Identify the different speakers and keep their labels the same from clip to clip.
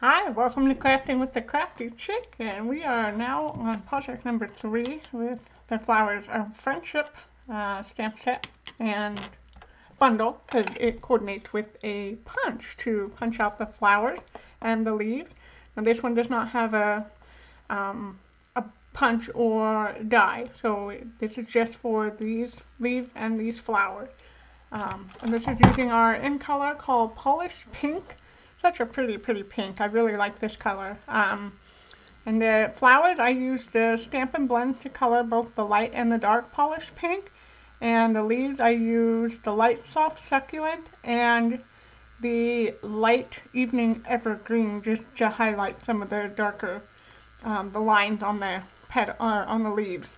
Speaker 1: Hi, welcome to Crafting with the Crafty Chick, and we are now on project number 3 with the Flowers of Friendship stamp set and bundle, because it coordinates with a punch to punch out the flowers and the leaves. Now this one does not have a punch or die, so this is just for these leaves and these flowers. And this is using our In Color called Polished Pink. Such a pretty pink. I really like this color. And the flowers, I used the Stampin' blend to color both the light and the dark polished pink. And the leaves, I used the light soft succulent and the light evening evergreen, just to highlight some of the darker, the lines on the on the leaves.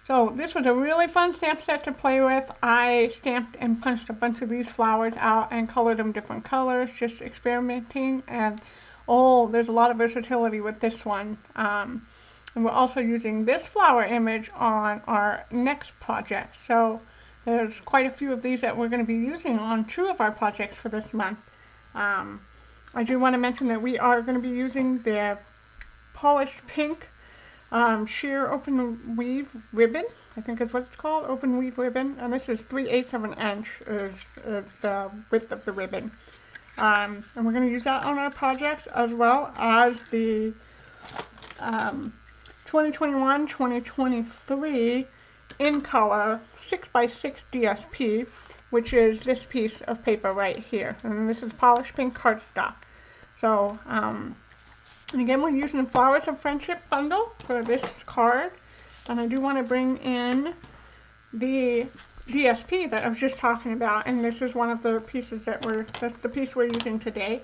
Speaker 1: So this was a really fun stamp set to play with. I stamped and punched a bunch of these flowers out and colored them different colors, just experimenting. And oh, there's a lot of versatility with this one. And we're also using this flower image on our next project. So there's quite a few of these that we're going to be using on 2 of our projects for this month. I do want to mention that we are going to be using the polished pink sheer open weave ribbon, I think is what it's called, open weave ribbon, and this is 3/8 of an inch is the width of the ribbon. And we're going to use that on our project as well as the 2021-2023 In Color 6x6 DSP, which is this piece of paper right here, and this is polished pink cardstock. So, and again, we're using the Flowers of Friendship bundle for this card. And I do want to bring in the DSP that I was just talking about. And this is one of the pieces that's the piece we're using today.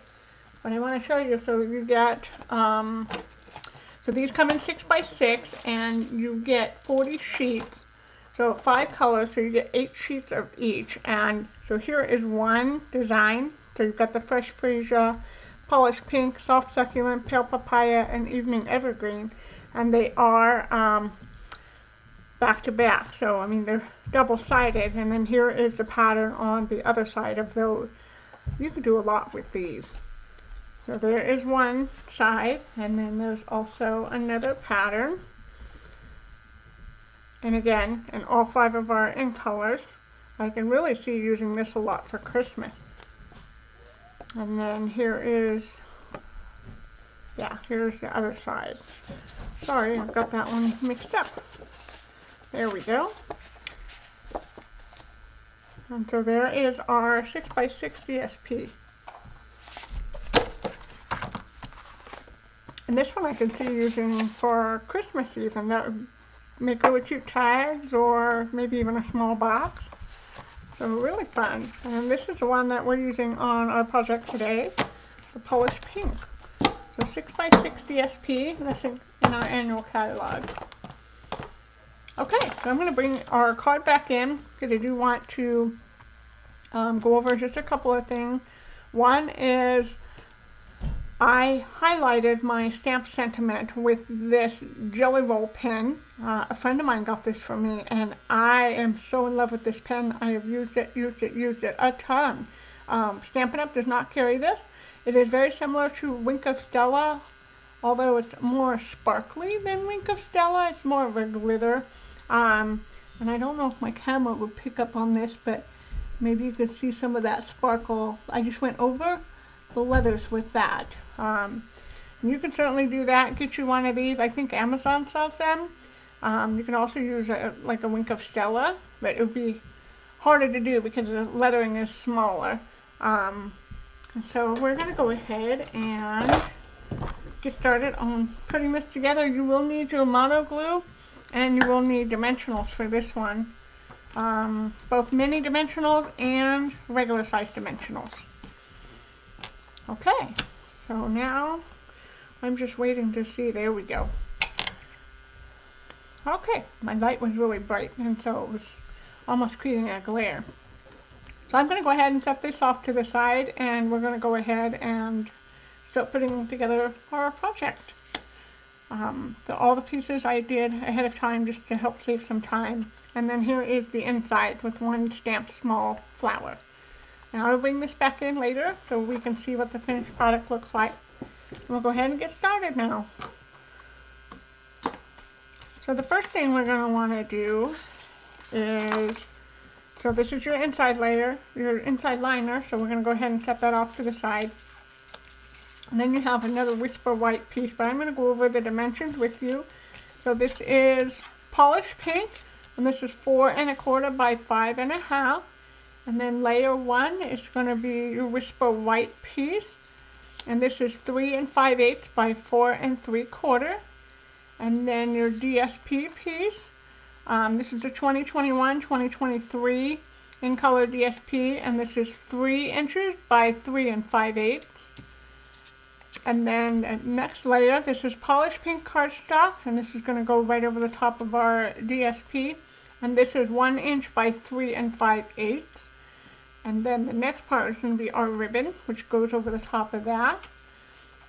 Speaker 1: But I want to show you, so you get, so these come in 6x6 and you get 40 sheets. So 5 colors, so you get 8 sheets of each. And so here is one design. So you've got the Fresh Freesia, polished pink, soft succulent, pale papaya, and evening evergreen, and they are back to back. So I mean they're double-sided, and then here is the pattern on the other side of those. You could do a lot with these. So there is one side, and then there's also another pattern. And again, in all 5 of our In Colors, I can really see using this a lot for Christmas. And then here is, here's the other side. Sorry, I've got that one mixed up. There we go. And so there is our 6x6 DSP. And this one I can see using for Christmas even. That would make really cute tags or maybe even a small box. So really fun. And this is the one that we're using on our project today, the polished pink. So 6x6 DSP, that's in our annual catalog. Okay, so I'm going to bring our card back in because I do want to go over just a couple of things. One is I highlighted my stamp sentiment with this Jelly Roll pen. A friend of mine got this for me, and I am so in love with this pen. I have used it a ton. Stampin' Up! Does not carry this. It is very similar to Wink of Stella, although it's more sparkly than Wink of Stella. It's more of a glitter. And I don't know if my camera would pick up on this, but maybe you could see some of that sparkle. I just went over the leathers with that. You can certainly do that. Get you one of these. I think Amazon sells them. You can also use like a Wink of Stella, but it would be harder to do because the lettering is smaller. So we're going to go ahead and get started on putting this together. You will need your mono glue and you will need dimensionals for this one. Both mini dimensionals and regular size dimensionals. Okay, so now I'm just waiting to see. There we go. Okay, my light was really bright, and so it was almost creating a glare. So I'm going to go ahead and set this off to the side, and we're going to go ahead and start putting together our project. All the pieces I did ahead of time just to help save some time. And then here is the inside with one stamped small flower. And I'll bring this back in later so we can see what the finished product looks like. We'll go ahead and get started now. So the first thing we're going to want to do is, so this is your inside layer, your inside liner, so we're going to go ahead and set that off to the side. And then you have another Whisper White piece, but I'm going to go over the dimensions with you. So this is polished pink, and this is 4 1/4 by 5 1/2. And then layer 1 is going to be your Whisper White piece, and this is 3 5/8 by 4 3/4. And then your DSP piece, this is the 2021-2023 In Color DSP, and this is 3 inches by 3 5/8. And then the next layer, this is polished pink cardstock, and this is going to go right over the top of our DSP, and this is 1 inch by 3 5/8. And then the next part is going to be our ribbon, which goes over the top of that.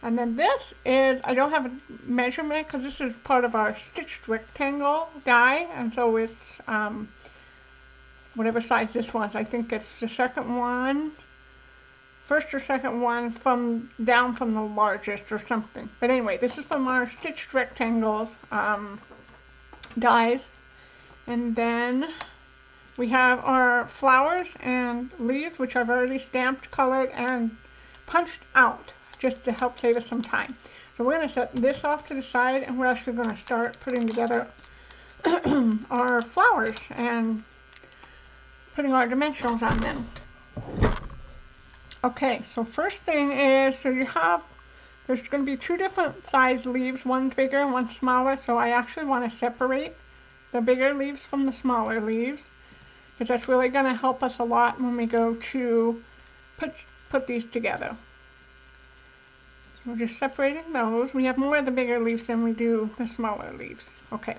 Speaker 1: And then this is, I don't have a measurement because this is part of our stitched rectangle die, and so it's whatever size this was. I think it's the second one, first or second one from down from the largest or something. But anyway, this is from our stitched rectangles dies. And then we have our flowers and leaves, which I've already stamped, colored, and punched out just to help save us some time. So we're going to set this off to the side, and we're actually going to start putting together our flowers and putting our dimensionals on them. Okay, so first thing is, so you have, there's going to be 2 different size leaves, one's bigger and one's smaller, so I actually want to separate the bigger leaves from the smaller leaves, because that's really going to help us a lot when we go to put these together. So we're just separating those. We have more of the bigger leaves than we do the smaller leaves. Okay.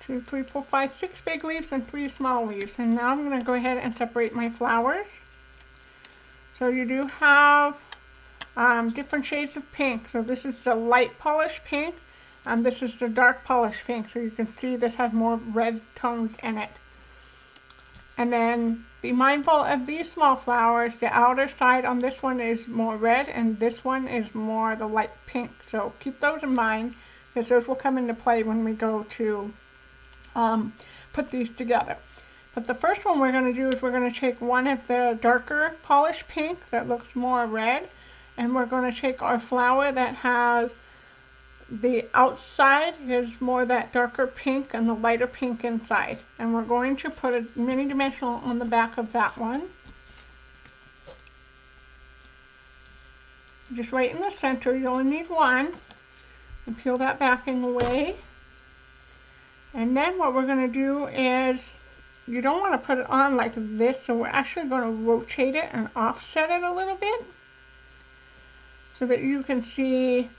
Speaker 1: 2, 3, 4, 5, 6 big leaves and 3 small leaves. And now I'm going to go ahead and separate my flowers. So you do have different shades of pink. So this is the light polished pink, and this is the dark polished pink. So you can see this has more red tones in it. And then be mindful of these small flowers. The outer side on this one is more red, and this one is more the light pink. So keep those in mind, because those will come into play when we go to put these together. But the first one we're going to do is we're going to take one of the darker polished pink that looks more red, and we're going to take our flower that has the outside is more that darker pink and the lighter pink inside. And we're going to put a mini dimensional on the back of that one. Just right in the center, you only need one. And peel that backing away. And then what we're going to do is, you don't want to put it on like this, so we're actually going to rotate it and offset it a little bit, so that you can see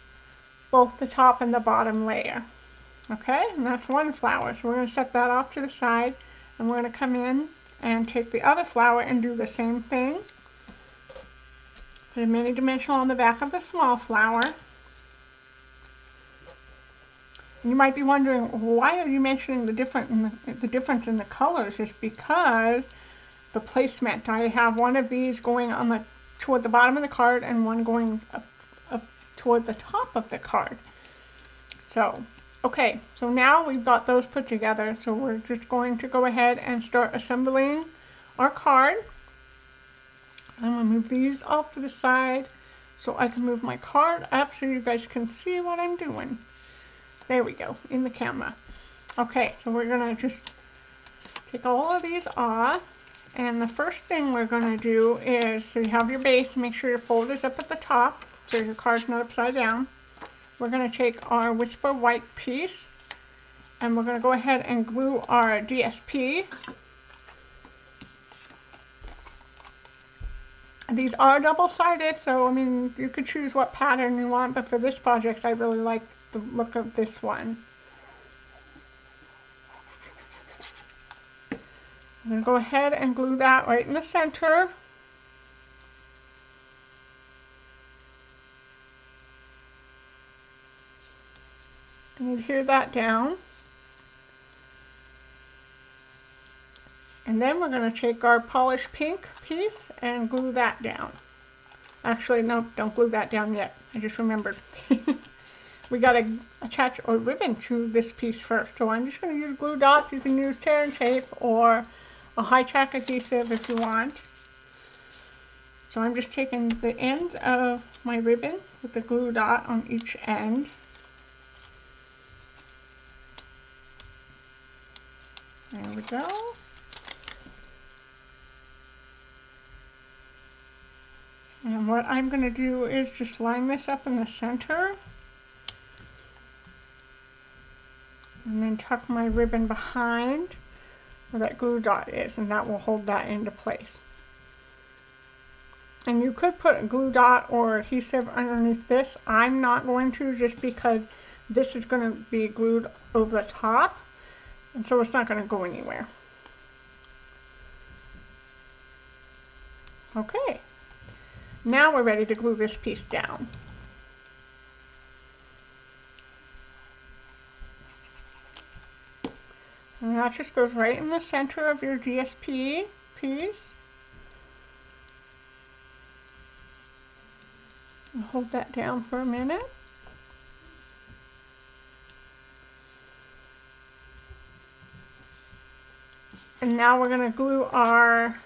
Speaker 1: both the top and the bottom layer. Okay, and that's one flower. So we're going to set that off to the side, and we're going to come in and take the other flower and do the same thing. Put a mini dimensional on the back of the small flower. And you might be wondering, why are you mentioning the difference in the colors? It's because the placement. I have one of these going on toward the bottom of the card, and one going up toward the top of the card. So, okay, so now we've got those put together, so we're just going to go ahead and start assembling our card. I'm going to move these off to the side so I can move my card up so you guys can see what I'm doing. There we go, in the camera. Okay, so we're going to just take all of these off, and the first thing we're going to do is, so you have your base, make sure your folder's up at the top so your card's not upside down. We're going to take our Whisper White piece, and we're going to go ahead and glue our DSP. And these are double-sided, so I mean, you could choose what pattern you want, but for this project I really like the look of this one. I'm going to go ahead and glue that right in the center. And adhere that down. And then we're going to take our polished pink piece and glue that down. Actually, no, don't glue that down yet. I just remembered. We got to attach a ribbon to this piece first. So I'm just going to use glue dots. You can use tear and shape or a high tack adhesive if you want. So I'm just taking the ends of my ribbon with the glue dot on each end. There we go. And what I'm going to do is just line this up in the center. And then tuck my ribbon behind where that glue dot is, and that will hold that into place. And you could put a glue dot or adhesive underneath this. I'm not going to, just because this is going to be glued over the top, and so it's not going to go anywhere. Okay, now we're ready to glue this piece down. And that just goes right in the center of your DSP piece. And hold that down for a minute. And now we're going to glue our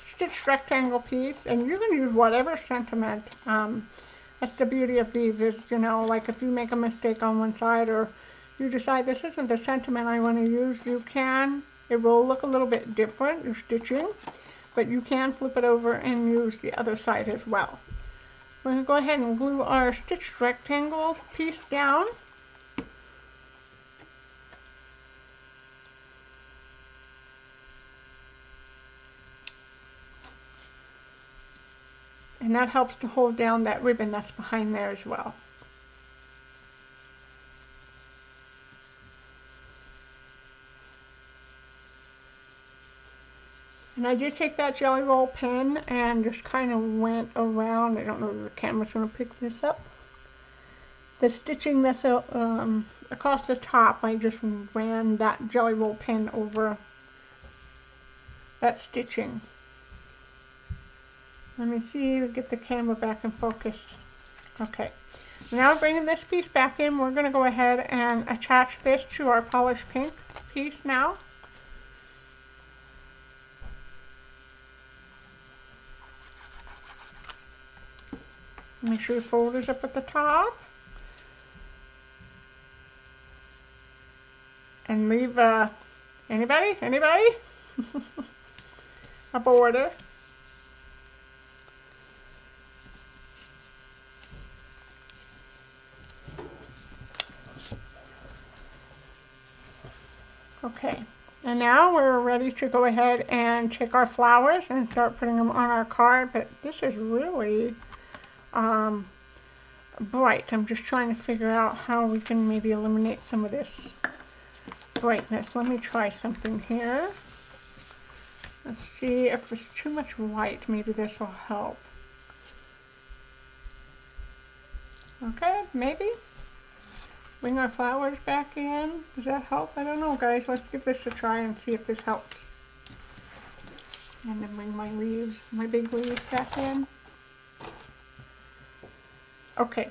Speaker 1: stitched rectangle piece, and you can use whatever sentiment. That's the beauty of these is, you know, like if you make a mistake on one side or you decide this isn't the sentiment I want to use, you can. It will look a little bit different, your stitching, but you can flip it over and use the other side as well. We're going to go ahead and glue our stitched rectangle piece down. And that helps to hold down that ribbon that's behind there as well. And I did take that Jelly Roll pen and just kind of went around. I don't know if the camera's going to pick this up. The stitching that's across the top, I just ran that Jelly Roll pen over that stitching. Let me see, get the camera back in focus. Okay, now bringing this piece back in, we're going to go ahead and attach this to our polished pink piece now. Make sure your folder's up at the top. And leave, anybody? A border. Okay, and now we're ready to go ahead and take our flowers and start putting them on our card, but this is really bright. I'm just trying to figure out how we can maybe eliminate some of this brightness. Let me try something here. Let's see if there's too much white. Maybe this will help. Okay, maybe. Bring our flowers back in. Does that help? I don't know, guys. Let's give this a try and see if this helps. And then bring my leaves, my big leaves back in. Okay.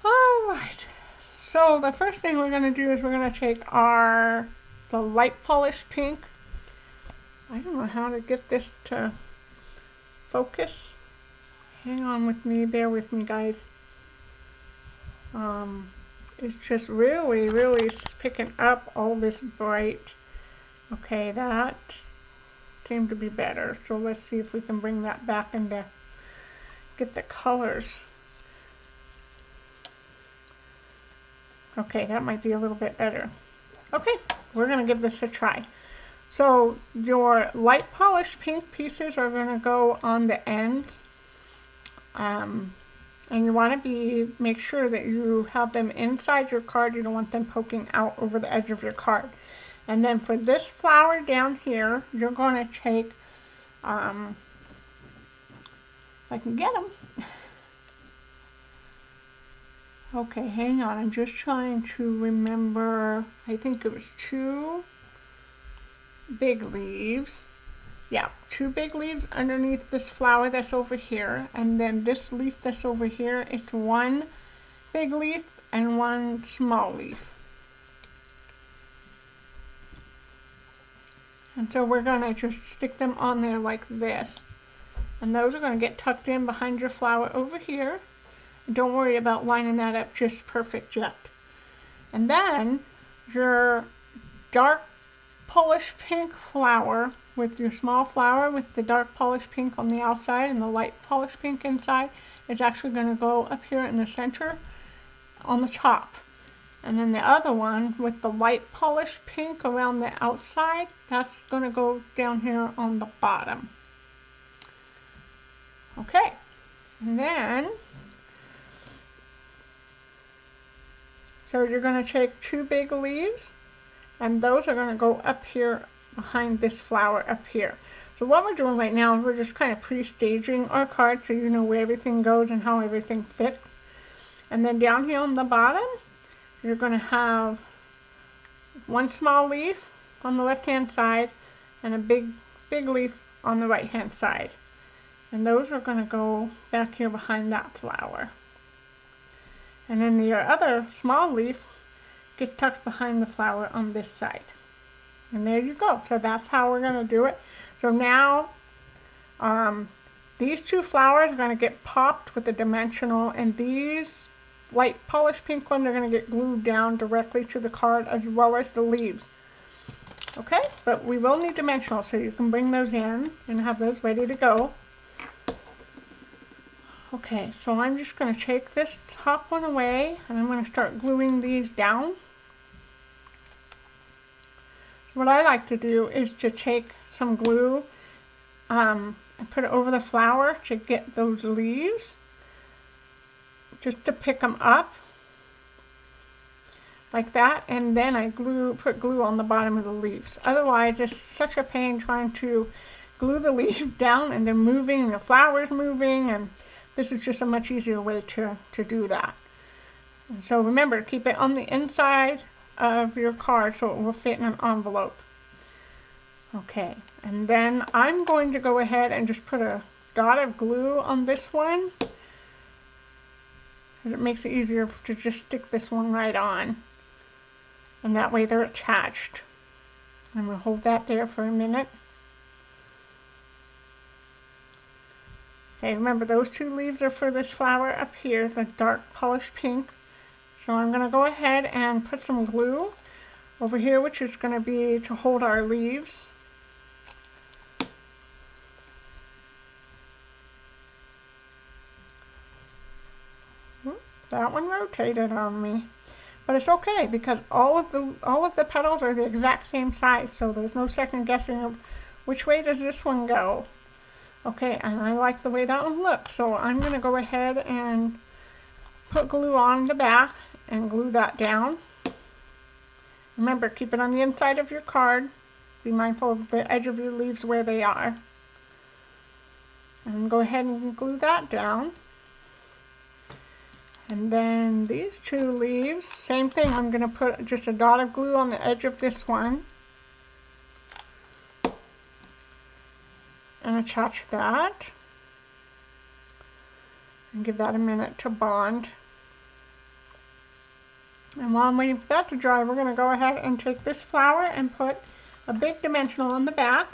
Speaker 1: Alright. So the first thing we're going to do is we're going to take the light polished pink. I don't know how to get this to focus. Hang on with me, bear with me, guys. It's just really picking up all this bright. Okay, that seemed to be better. So let's see if we can bring that back into, get the colors. Okay, that might be a little bit better. Okay, we're going to give this a try. So your light polished pink pieces are going to go on the ends. And you want to make sure that you have them inside your card. You don't want them poking out over the edge of your card. And then for this flower down here, you're going to take, if I can get them. Okay, hang on. I'm just trying to remember. I think it was 2 big leaves. Yeah, 2 big leaves underneath this flower that's over here, and then this leaf that's over here is 1 big leaf and 1 small leaf. And so we're going to just stick them on there like this. And those are going to get tucked in behind your flower over here. Don't worry about lining that up just perfect yet. And then your dark polished pink flower with your small flower with the dark polished pink on the outside and the light polished pink inside is actually going to go up here in the center on the top. And then the other one with the light polished pink around the outside, that's going to go down here on the bottom. Okay, and then so you're going to take 2 big leaves, and those are going to go up here behind this flower up here. So what we're doing right now is we're just kind of pre-staging our card so you know where everything goes and how everything fits. And then down here on the bottom, you're going to have 1 small leaf on the left-hand side and a big leaf on the right-hand side. And those are going to go back here behind that flower. And then your other small leaf gets tucked behind the flower on this side. And there you go. So that's how we're going to do it. So now these 2 flowers are going to get popped with the dimensional, and these light polished pink ones are going to get glued down directly to the card as well as the leaves. Okay, but we will need dimensional, so you can bring those in and have those ready to go. Okay, so I'm just going to take this top one away and I'm going to start gluing these down. What I like to do is to take some glue and put it over the flower to get those leaves, just to pick them up like that, and then I put glue on the bottom of the leaves. Otherwise it's such a pain trying to glue the leaf down and then moving and the flower's moving, and this is just a much easier way to do that. And so remember, keep it on the inside of your card so it will fit in an envelope. Okay, and then I'm going to go ahead and just put a dot of glue on this one, because it makes it easier to just stick this one right on, and that way they're attached. I'm going to hold that there for a minute. Okay, remember those 2 leaves are for this flower up here, the dark polished pink. So I'm going to go ahead and put some glue over here, which is going to be to hold our leaves. That one rotated on me, but it's okay because all of the petals are the exact same size, so there's no second guessing of which way does this one go. Okay, and I like the way that one looks, so I'm going to go ahead and put glue on the back and glue that down. Remember, keep it on the inside of your card. Be mindful of the edge of your leaves where they are. And go ahead and glue that down. And then these 2 leaves, same thing, I'm going to put just a dot of glue on the edge of this one. And attach that. And give that a minute to bond. And while I'm waiting for that to dry, we're going to go ahead and take this flower and put a big dimensional on the back.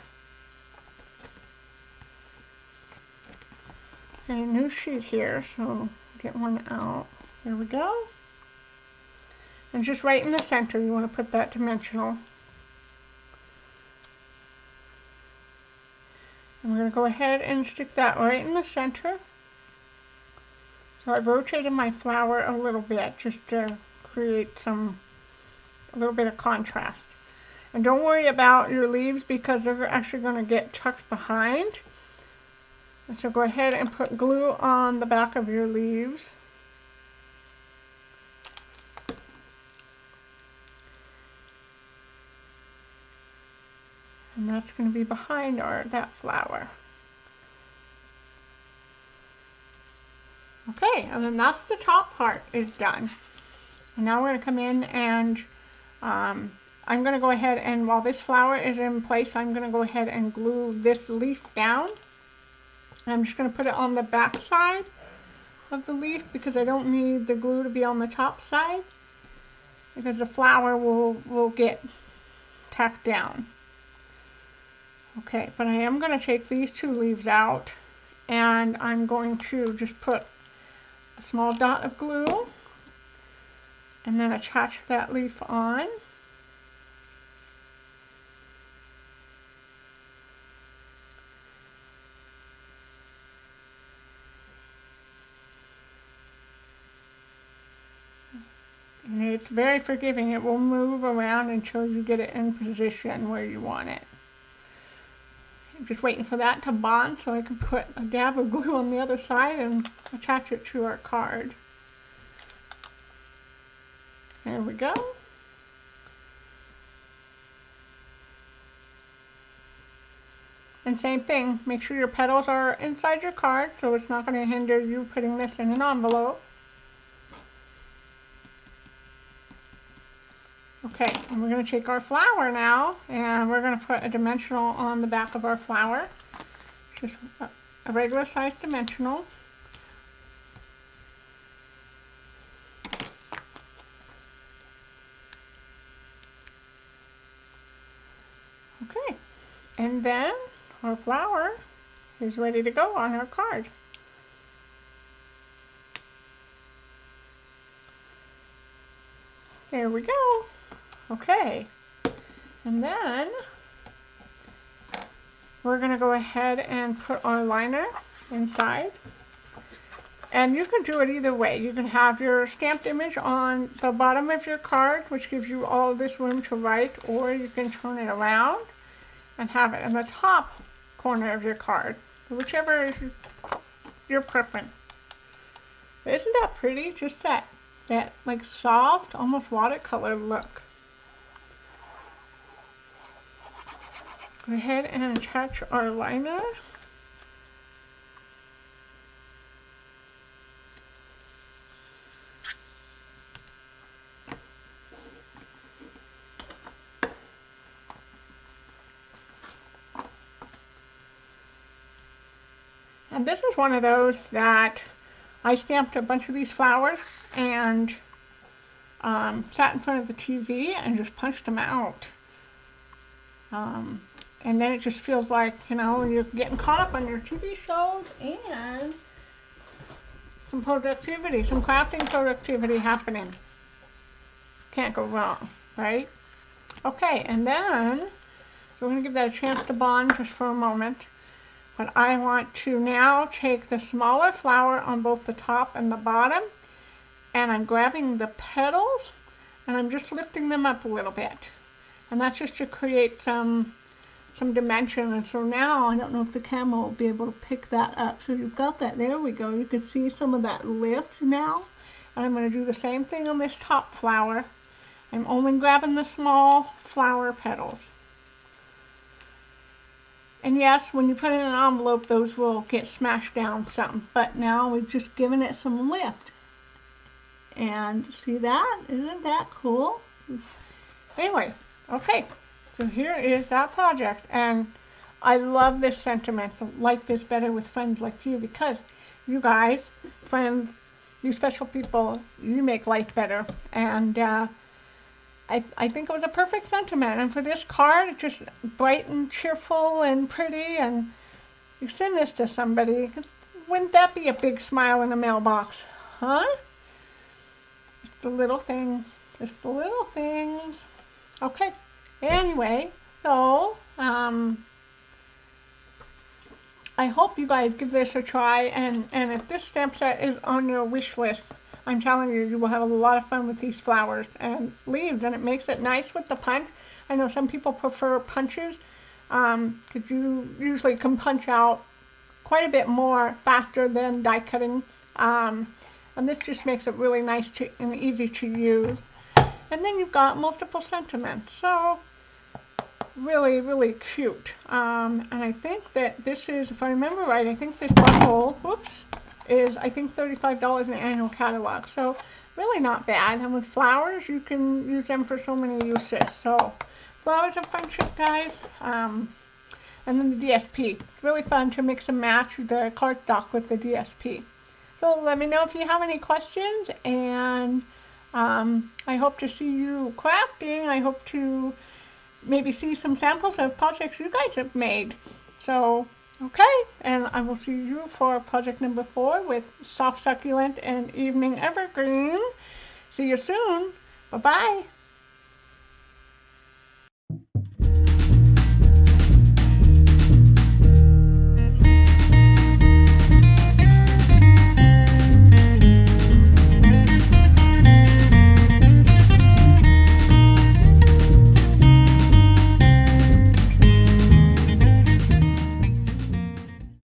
Speaker 1: Okay, new sheet here, so get one out. There we go. And just right in the center, you want to put that dimensional. And we're going to go ahead and stick that right in the center. So I've rotated my flower a little bit just to create a little bit of contrast. And don't worry about your leaves because they're actually going to get tucked behind. And so go ahead and put glue on the back of your leaves. And that's going to be behind that flower. Okay, and then that's the top part is done. And now we're going to come in and I'm going to go ahead and while this flower is in place, I'm going to go ahead and glue this leaf down. I'm just going to put it on the back side of the leaf because I don't need the glue to be on the top side because the flower will get tacked down. Okay, but I am going to take these two leaves out and I'm going to just put a small dot of glue and then attach that leaf on. And it's very forgiving. It will move around until you get it in position where you want it. I'm just waiting for that to bond so I can put a dab of glue on the other side and attach it to our card. There we go. And same thing, make sure your petals are inside your card so it's not going to hinder you putting this in an envelope. Okay, and we're going to take our flower now, and we're going to put a dimensional on the back of our flower. Just a regular size dimensional. Okay, and then our flower is ready to go on our card. There we go. Okay, and then we're going to go ahead and put our liner inside. And you can do it either way. You can have your stamped image on the bottom of your card, which gives you all of this room to write, or you can turn it around and have it in the top corner of your card, whichever is your preference. Isn't that pretty? Just that like soft, almost watercolor look. Go ahead and attach our liner. And this is one of those that I stamped a bunch of these flowers and sat in front of the TV and just punched them out. And then it just feels like, you know, you're getting caught up on your TV shows and some productivity, some crafting productivity happening. Can't go wrong, right? Okay, and then we're going to give that a chance to bond just for a moment. But I want to now take the smaller flower on both the top and the bottom, and I'm grabbing the petals and I'm just lifting them up a little bit. And that's just to create some dimension. And so now, I don't know if the camera will be able to pick that up. So you've got that, there we go. You can see some of that lift now. And I'm going to do the same thing on this top flower. I'm only grabbing the small flower petals. And yes, when you put it in an envelope, those will get smashed down some. But now we've just given it some lift. And see that? Isn't that cool? Anyway, okay. So here is that project. And I love this sentiment. Life is better with friends like you, because you guys, friends, you special people, you make life better. And I think it was a perfect sentiment. And for this card, it's just bright and cheerful and pretty. And you send this to somebody. Wouldn't that be a big smile in the mailbox? Huh? It's the little things. It's the little things. Okay. Anyway, so I hope you guys give this a try. And if this stamp set is on your wish list, I'm telling you, you will have a lot of fun with these flowers and leaves, and it makes it nice with the punch. I know some people prefer punches, because you usually can punch out quite a bit more faster than die cutting, and this just makes it really nice and easy to use. And then you've got multiple sentiments, so really, really cute. And I think that this is, if I remember right, I think this bundle, whoops, is I think $35 in the annual catalog. So really not bad. And with flowers, you can use them for so many uses. So flowers of friendship, guys. And then the DSP. It's really fun to mix and match the cardstock with the DSP. So let me know if you have any questions, and I hope to see you crafting. I hope to maybe see some samples of projects you guys have made. So, okay, and I will see you for project number 4 with Soft Succulent and Evening Evergreen. See you soon. Bye-bye.